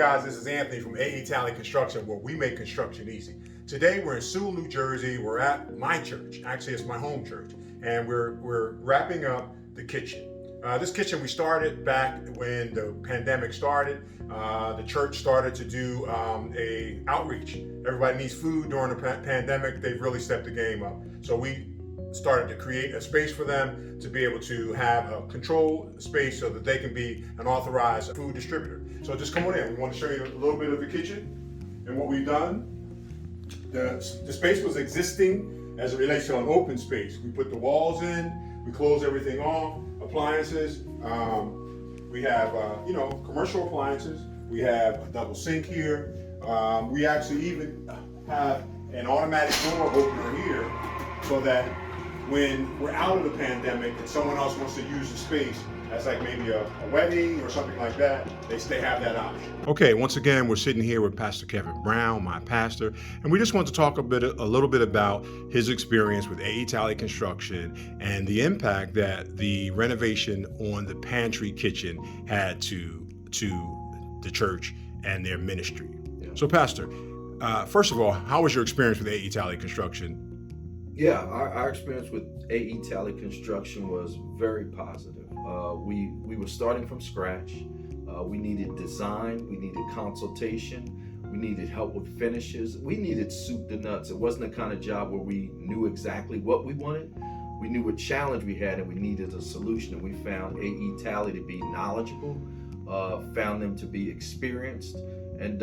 guys, this is Anthony from Talley Construction, where we make construction easy. Today we're in Sewell, New Jersey. We're at my church. Actually, it's my home church, and we're wrapping up the kitchen. This kitchen we started back when the pandemic started. The church started to do a outreach. Everybody needs food during the pandemic. They've really stepped the game up. So we started to create a space for them to be able to have a controlled space so that they can be an authorized food distributor. So just come on in. We want to show you a little bit of the kitchen and what we've done. The space was existing as it relates to an open space. We put the walls in, we closed everything off, appliances. We have commercial appliances. We have a double sink here. We actually even have an automatic door opener here so that when we're out of the pandemic and someone else wants to use the space as like maybe a wedding or something like that, they have that option. Okay, once again, we're sitting here with Pastor Kevin Brown, my pastor, and we just want to talk a little bit about his experience with Talley Construction and the impact that the renovation on the pantry kitchen had to the church and their ministry. Yeah. So, Pastor, first of all, how was your experience with Talley Construction? Yeah, our experience with Talley Construction was very positive. We were starting from scratch. We needed design, we needed consultation, we needed help with finishes, we needed soup to nuts. It wasn't the kind of job where we knew exactly what we wanted. We knew what challenge we had and we needed a solution, and we found Talley to be knowledgeable, found them to be experienced, and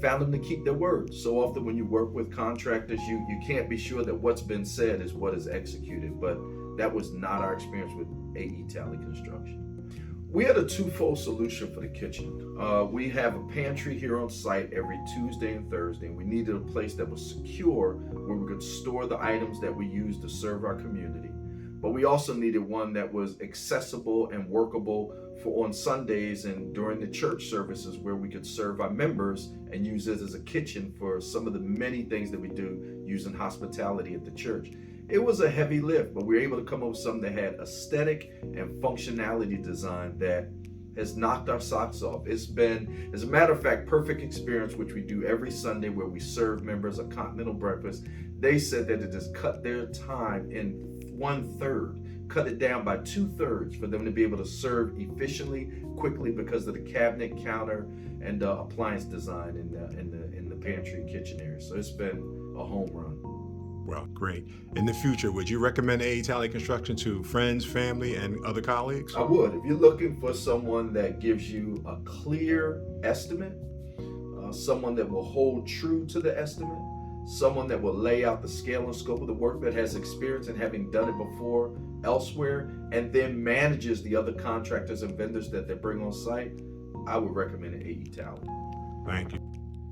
found them to keep their word. So often when you work with contractors, you can't be sure that what's been said is what is executed, but that was not our experience with Talley Construction. We had a twofold solution for the kitchen. We have a pantry here on site every Tuesday and Thursday, and we needed a place that was secure where we could store the items that we use to serve our community. But we also needed one that was accessible and workable for on Sundays and during the church services, where we could serve our members and use it as a kitchen for some of the many things that we do using hospitality at the church. It was a heavy lift, but we were able to come up with something that had aesthetic and functionality design that has knocked our socks off. It's been, as a matter of fact, perfect experience, which we do every Sunday, where we serve members a continental breakfast. They said that it has cut their time in 1/3, cut it down by 2/3 for them to be able to serve efficiently, quickly, because of the cabinet, counter, and appliance design in the pantry and kitchen area. So it's been a home run. Well, great. In the future, would you recommend Talley Construction to friends, family, and other colleagues? I would. If you're looking for someone that gives you a clear estimate, someone that will hold true to the estimate, someone that will lay out the scale and scope of the work, that has experience in having done it before elsewhere, and then manages the other contractors and vendors that they bring on site, I would recommend Talley. Thank you.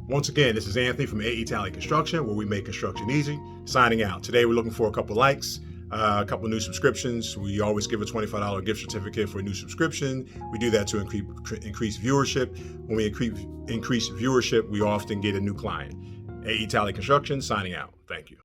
Once again, this is Anthony from Talley Construction, where we make construction easy. Signing out. Today we're looking for a couple likes, a couple new subscriptions. We always give a $25 gift certificate for a new subscription. We do that to increase viewership. When we increase viewership, we often get a new client. Talley Construction, signing out. Thank you.